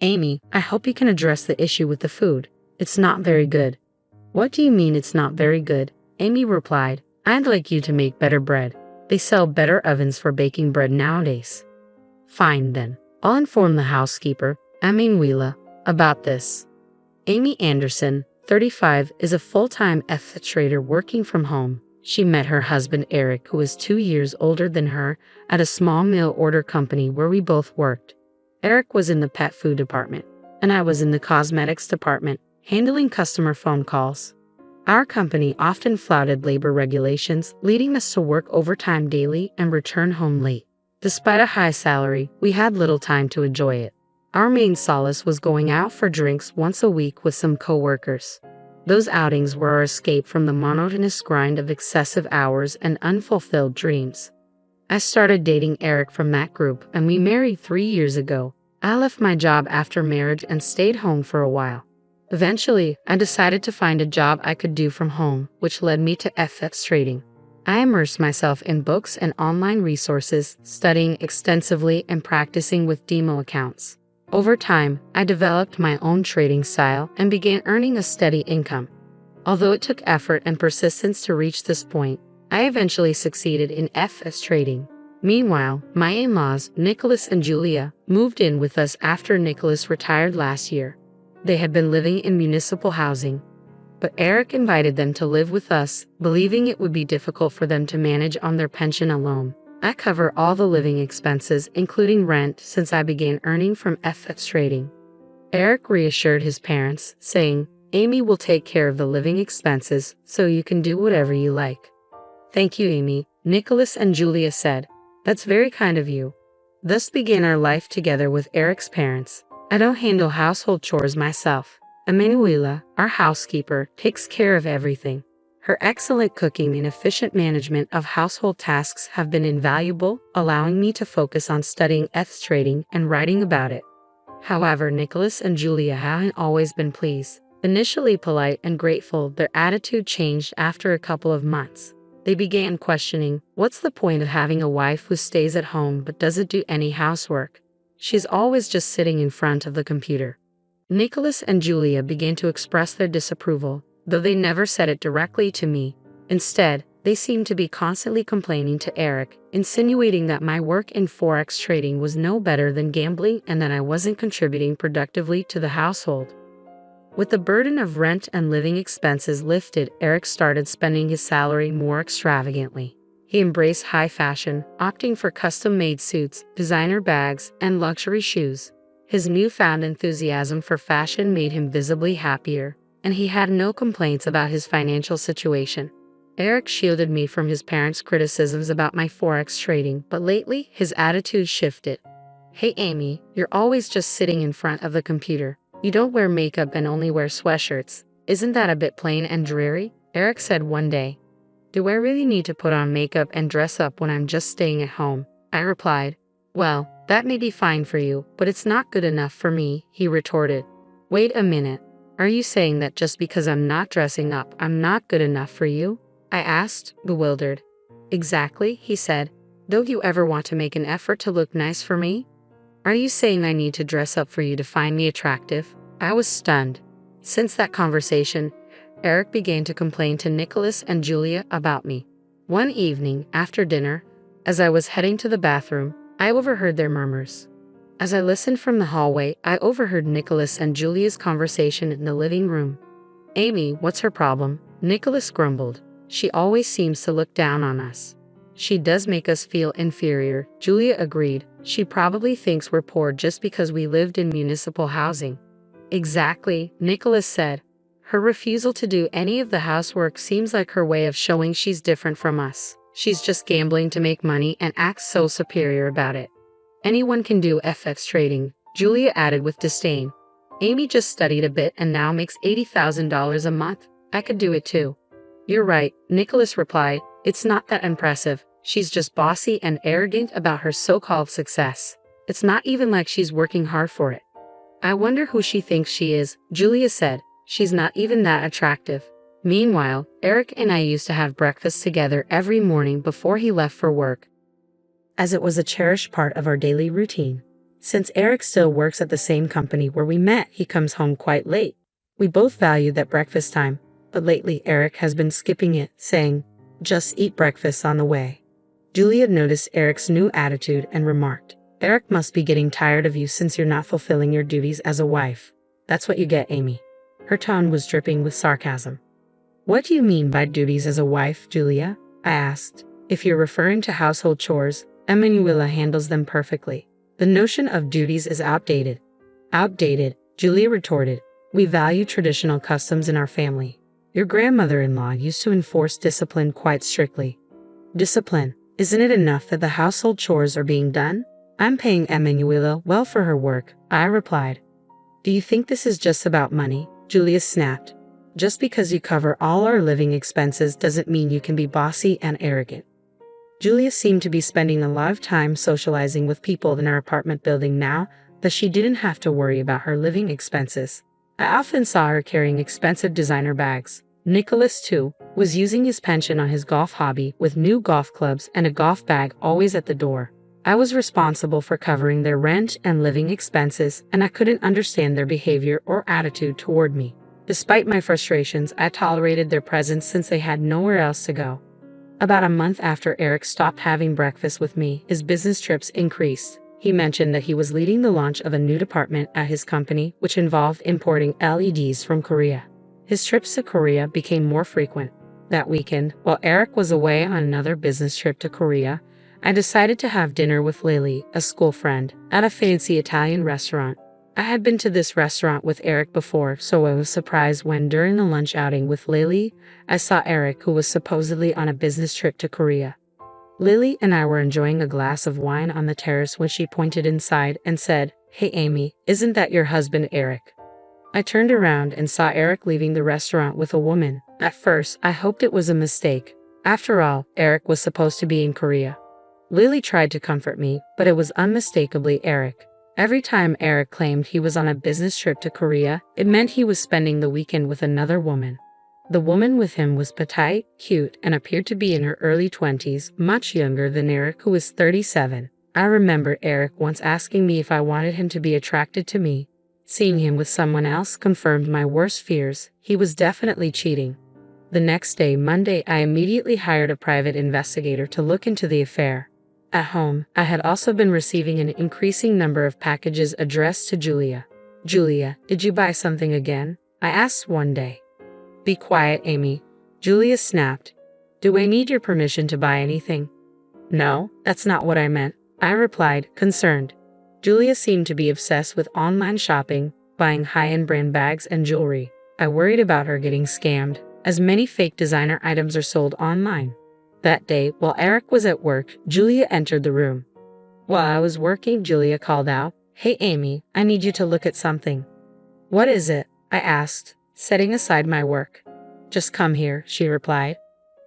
Amy, I hope you can address the issue with the food. It's not very good. What do you mean it's not very good? Amy replied, I'd like you to make better bread. They sell better ovens for baking bread nowadays. Fine then. I'll inform the housekeeper, Emanuela, about this. Amy Anderson, 35, is a full-time trader working from home. She met her husband Eric, who is 2 years older than her, at a small mail order company where we both worked. Eric was in the pet food department, and I was in the cosmetics department, handling customer phone calls. Our company often flouted labor regulations, leading us to work overtime daily and return home late. Despite a high salary, we had little time to enjoy it. Our main solace was going out for drinks once a week with some co-workers. Those outings were our escape from the monotonous grind of excessive hours and unfulfilled dreams. I started dating Eric from that group, and we married 3 years ago. I left my job after marriage and stayed home for a while. Eventually, I decided to find a job I could do from home, which led me to FX trading. I immersed myself in books and online resources, studying extensively and practicing with demo accounts. Over time, I developed my own trading style and began earning a steady income. Although it took effort and persistence to reach this point, I eventually succeeded in FX trading. Meanwhile, my in-laws, Nicholas and Julia, moved in with us after Nicholas retired last year. They had been living in municipal housing, but Eric invited them to live with us, believing it would be difficult for them to manage on their pension alone. I cover all the living expenses, including rent, since I began earning from FX trading. Eric reassured his parents, saying, Amy will take care of the living expenses, so you can do whatever you like. Thank you, Amy, Nicholas and Julia said. That's very kind of you. Thus began our life together with Eric's parents. I don't handle household chores myself. Emanuela, our housekeeper, takes care of everything. Her excellent cooking and efficient management of household tasks have been invaluable, allowing me to focus on studying FX trading and writing about it. However, Nicholas and Julia haven't always been pleased. Initially polite and grateful, their attitude changed after a couple of months. They began questioning, what's the point of having a wife who stays at home but doesn't do any housework? She's always just sitting in front of the computer. Nicholas and Julia began to express their disapproval, though they never said it directly to me. Instead, they seemed to be constantly complaining to Eric, insinuating that my work in Forex trading was no better than gambling and that I wasn't contributing productively to the household. With the burden of rent and living expenses lifted, Eric started spending his salary more extravagantly. He embraced high fashion, opting for custom-made suits, designer bags, and luxury shoes. His newfound enthusiasm for fashion made him visibly happier, and he had no complaints about his financial situation. Eric shielded me from his parents' criticisms about my Forex trading, but lately his attitude shifted. Hey Amy, you're always just sitting in front of the computer. You don't wear makeup and only wear sweatshirts. Isn't that a bit plain and dreary? Eric said one day. Do I really need to put on makeup and dress up when I'm just staying at home? I replied. Well, that may be fine for you, but it's not good enough for me, he retorted. Wait a minute. Are you saying that just because I'm not dressing up, I'm not good enough for you? I asked, bewildered. Exactly, he said. Don't you ever want to make an effort to look nice for me? Are you saying I need to dress up for you to find me attractive? I was stunned. Since that conversation, Eric began to complain to Nicholas and Julia about me. One evening, after dinner, as I was heading to the bathroom, I overheard their murmurs. As I listened from the hallway, I overheard Nicholas and Julia's conversation in the living room. Amy, what's her problem? Nicholas grumbled. She always seems to look down on us. She does make us feel inferior, Julia agreed. She probably thinks we're poor just because we lived in municipal housing. Exactly, Nicholas said. Her refusal to do any of the housework seems like her way of showing she's different from us. She's just gambling to make money and acts so superior about it. Anyone can do FX trading, Julia added with disdain. Amy just studied a bit and now makes $80,000 a month. I could do it too. You're right, Nicholas replied. It's not that impressive. She's just bossy and arrogant about her so-called success. It's not even like she's working hard for it. I wonder who she thinks she is, Julia said. She's not even that attractive. Meanwhile, Eric and I used to have breakfast together every morning before he left for work, as it was a cherished part of our daily routine. Since Eric still works at the same company where we met, he comes home quite late. We both value that breakfast time, but lately Eric has been skipping it, saying, "Just eat breakfast on the way." Julia noticed Eric's new attitude and remarked, "Eric must be getting tired of you since you're not fulfilling your duties as a wife. That's what you get, Amy." Her tone was dripping with sarcasm. "What do you mean by duties as a wife, Julia?" I asked. "If you're referring to household chores, Emanuela handles them perfectly. The notion of duties is outdated." "Outdated," Julia retorted. "We value traditional customs in our family. Your grandmother-in-law used to enforce discipline quite strictly." "Discipline? Isn't it enough that the household chores are being done? I'm paying Emanuela well for her work," I replied. "Do you think this is just about money?" Julia snapped. "Just because you cover all our living expenses doesn't mean you can be bossy and arrogant." Julia seemed to be spending a lot of time socializing with people in our apartment building now that she didn't have to worry about her living expenses. I often saw her carrying expensive designer bags. Nicholas, too, was using his pension on his golf hobby with new golf clubs and a golf bag always at the door. I was responsible for covering their rent and living expenses, and I couldn't understand their behavior or attitude toward me. Despite my frustrations, I tolerated their presence since they had nowhere else to go. About a month after Eric stopped having breakfast with me, his business trips increased. He mentioned that he was leading the launch of a new department at his company, which involved importing LEDs from Korea. His trips to Korea became more frequent. That weekend, while Eric was away on another business trip to Korea, I decided to have dinner with Lily, a school friend, at a fancy Italian restaurant. I had been to this restaurant with Eric before, so I was surprised when, during the lunch outing with Lily, I saw Eric, who was supposedly on a business trip to Korea. Lily and I were enjoying a glass of wine on the terrace when she pointed inside and said, "Hey Amy, isn't that your husband Eric?" I turned around and saw Eric leaving the restaurant with a woman. At first, I hoped it was a mistake. After all, Eric was supposed to be in Korea. Lily tried to comfort me, but it was unmistakably Eric. Every time Eric claimed he was on a business trip to Korea, it meant he was spending the weekend with another woman. The woman with him was petite, cute, and appeared to be in her early 20s, much younger than Eric, who was 37. I remember Eric once asking me if I wanted him to be attracted to me. Seeing him with someone else confirmed my worst fears. He was definitely cheating. The next day, Monday, I immediately hired a private investigator to look into the affair. At home, I had also been receiving an increasing number of packages addressed to Julia. "Julia, did you buy something again?" I asked one day. "Be quiet, Amy," Julia snapped. "Do I need your permission to buy anything?" "No, that's not what I meant," I replied, concerned. Julia seemed to be obsessed with online shopping, buying high-end brand bags and jewelry. I worried about her getting scammed, as many fake designer items are sold online. That day, while Eric was at work, Julia entered the room. While I was working, Julia called out, "Hey Amy, I need you to look at something." "What is it?" I asked, setting aside my work. "Just come here," she replied.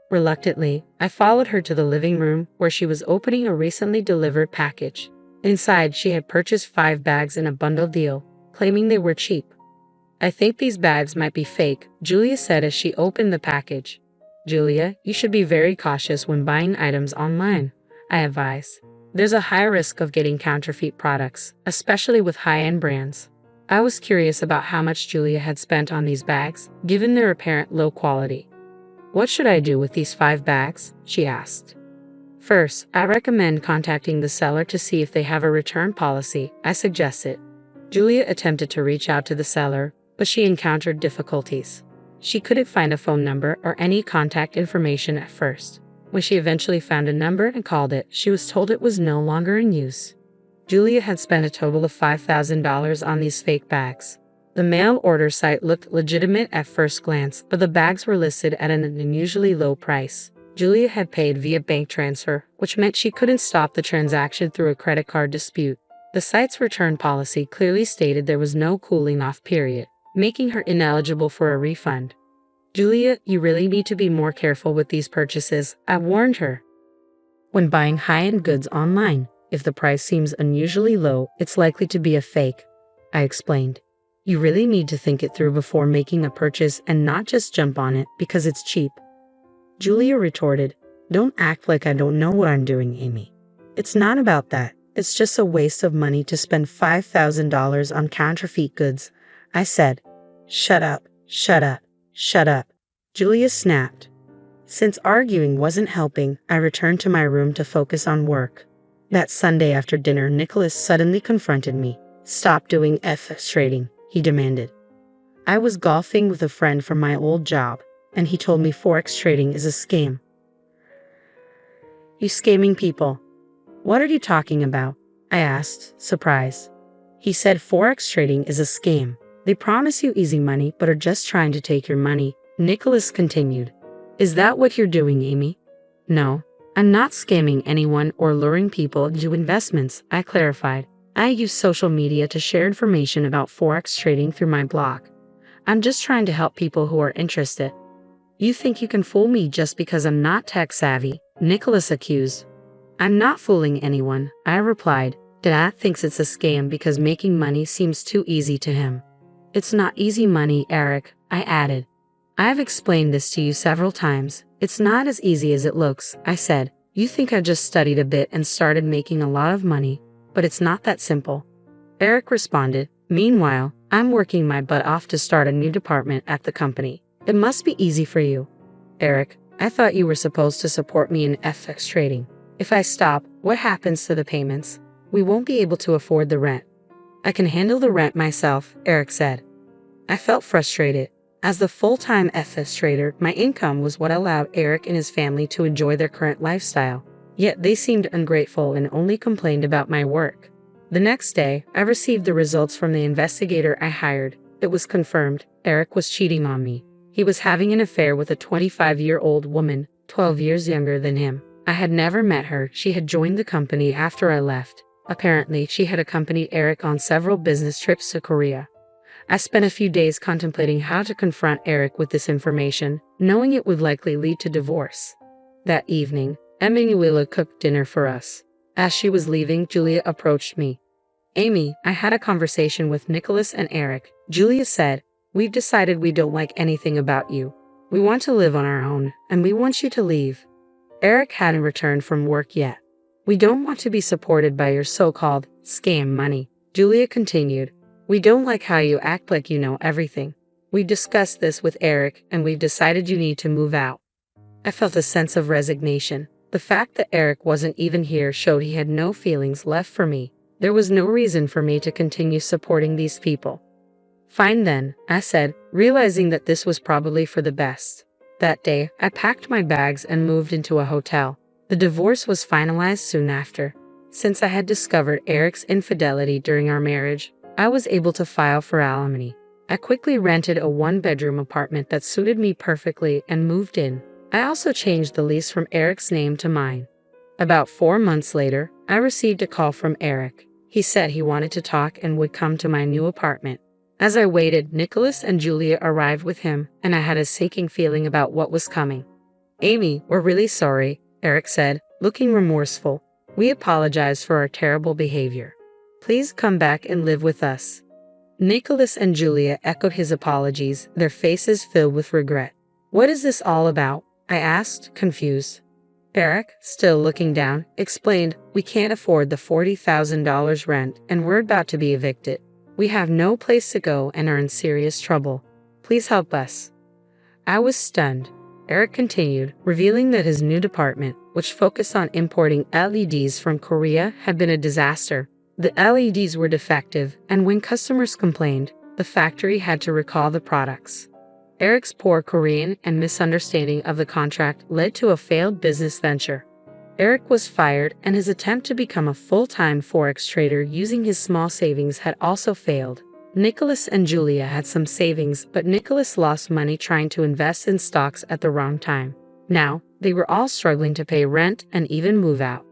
Reluctantly, I followed her to the living room, where she was opening a recently delivered package. Inside, she had purchased 5 bags in a bundle deal, claiming they were cheap. "I think these bags might be fake," Julia said as she opened the package. "Julia, you should be very cautious when buying items online," I advised. "There's a high risk of getting counterfeit products, especially with high-end brands." I was curious about how much Julia had spent on these bags, given their apparent low quality. "What should I do with these 5 bags?" she asked. "First, I recommend contacting the seller to see if they have a return policy," I suggested. Julia attempted to reach out to the seller, but she encountered difficulties. She couldn't find a phone number or any contact information at first. When she eventually found a number and called it, she was told it was no longer in use. Julia had spent a total of $5,000 on these fake bags. The mail order site looked legitimate at first glance, but the bags were listed at an unusually low price. Julia had paid via bank transfer, which meant she couldn't stop the transaction through a credit card dispute. The site's return policy clearly stated there was no cooling-off period, making her ineligible for a refund. "Julia, you really need to be more careful with these purchases," I warned her. "When buying high-end goods online, if the price seems unusually low, it's likely to be a fake," I explained. "You really need to think it through before making a purchase and not just jump on it because it's cheap." Julia retorted, "Don't act like I don't know what I'm doing, Amy. It's not about that. It's just a waste of money to spend $5,000 on counterfeit goods, I said. Shut up, shut up, shut up, Julia snapped. Since arguing wasn't helping, I returned to my room to focus on work. That Sunday after dinner, Nicholas suddenly confronted me. Stop doing FX trading, he demanded. I was golfing with a friend from my old job, and he told me Forex trading is a scam. You scamming people? What are you talking about? I asked, surprised. He said Forex trading is a scam. They promise you easy money but are just trying to take your money, Nicholas continued. Is that what you're doing, Amy? No, I'm not scamming anyone or luring people into investments, I clarified. I use social media to share information about Forex trading through my blog. I'm just trying to help people who are interested. You think you can fool me just because I'm not tech savvy, Nicholas accused. I'm not fooling anyone, I replied. Dad thinks it's a scam because making money seems too easy to him. It's not easy money, Eric, I added. I've explained this to you several times. It's not as easy as it looks, I said. You think I just studied a bit and started making a lot of money, but it's not that simple. Eric responded. Meanwhile, I'm working my butt off to start a new department at the company. It must be easy for you. Eric, I thought you were supposed to support me in FX trading. If I stop, what happens to the payments? We won't be able to afford the rent. I can handle the rent myself, Eric said. I felt frustrated. As the full-time FX trader, my income was what allowed Eric and his family to enjoy their current lifestyle. Yet they seemed ungrateful and only complained about my work. The next day, I received the results from the investigator I hired. It was confirmed. Eric was cheating on me. He was having an affair with a 25-year-old woman, 12 years younger than him. I had never met her. She had joined the company after I left. Apparently, she had accompanied Eric on several business trips to Korea. I spent a few days contemplating how to confront Eric with this information, knowing it would likely lead to divorce. That evening, Emanuela cooked dinner for us. As she was leaving, Julia approached me. Amy, I had a conversation with Nicholas and Eric. Julia said, we've decided we don't like anything about you. We want to live on our own, and we want you to leave. Eric hadn't returned from work yet. We don't want to be supported by your so-called scam money, Julia continued. We don't like how you act like you know everything. We discussed this with Eric, and we've decided you need to move out. I felt a sense of resignation. The fact that Eric wasn't even here showed he had no feelings left for me. There was no reason for me to continue supporting these people. Fine then, I said, realizing that this was probably for the best. That day, I packed my bags and moved into a hotel. The divorce was finalized soon after. Since I had discovered Eric's infidelity during our marriage, I was able to file for alimony. I quickly rented a one-bedroom apartment that suited me perfectly and moved in. I also changed the lease from Eric's name to mine. About 4 months later, I received a call from Eric. He said he wanted to talk and would come to my new apartment. As I waited, Nicholas and Julia arrived with him, and I had a sinking feeling about what was coming. Amy, we're really sorry, Eric said, looking remorseful. We apologize for our terrible behavior. Please come back and live with us. Nicholas and Julia echoed his apologies, their faces filled with regret. What is this all about? I asked, confused. Eric, still looking down, explained, we can't afford the $40,000 rent and we're about to be evicted. We have no place to go and are in serious trouble. Please help us. I was stunned. Eric continued, revealing that his new department, which focused on importing LEDs from Korea, had been a disaster. The LEDs were defective, and when customers complained, the factory had to recall the products. Eric's poor Korean and misunderstanding of the contract led to a failed business venture. Eric was fired, and his attempt to become a full-time Forex trader using his small savings had also failed. Nicholas and Julia had some savings, but Nicholas lost money trying to invest in stocks at the wrong time. Now, they were all struggling to pay rent and even move out.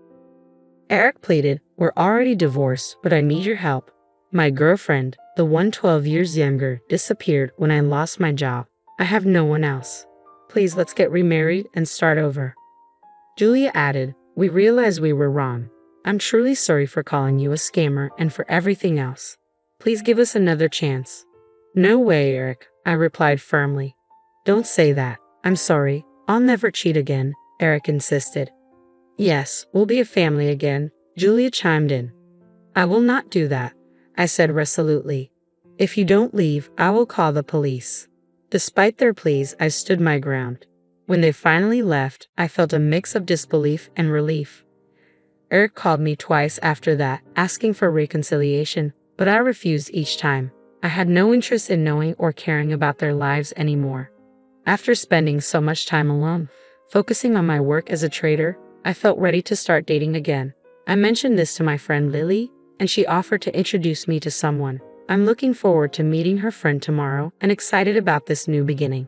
Eric pleaded, we're already divorced, but I need your help. My girlfriend, the one 12 years younger, disappeared when I lost my job. I have no one else. Please, let's get remarried and start over. Julia added, we realize we were wrong. I'm truly sorry for calling you a scammer and for everything else. Please give us another chance. No way, Eric, I replied firmly. Don't say that. I'm sorry. I'll never cheat again, Eric insisted. Yes, we'll be a family again, Julia chimed in. I will not do that, I said resolutely. If you don't leave, I will call the police. Despite their pleas, I stood my ground. When they finally left, I felt a mix of disbelief and relief. Eric called me twice after that, asking for reconciliation, but I refused each time. I had no interest in knowing or caring about their lives anymore. After spending so much time alone, focusing on my work as a trader, I felt ready to start dating again. I mentioned this to my friend Lily, and she offered to introduce me to someone. I'm looking forward to meeting her friend tomorrow and excited about this new beginning.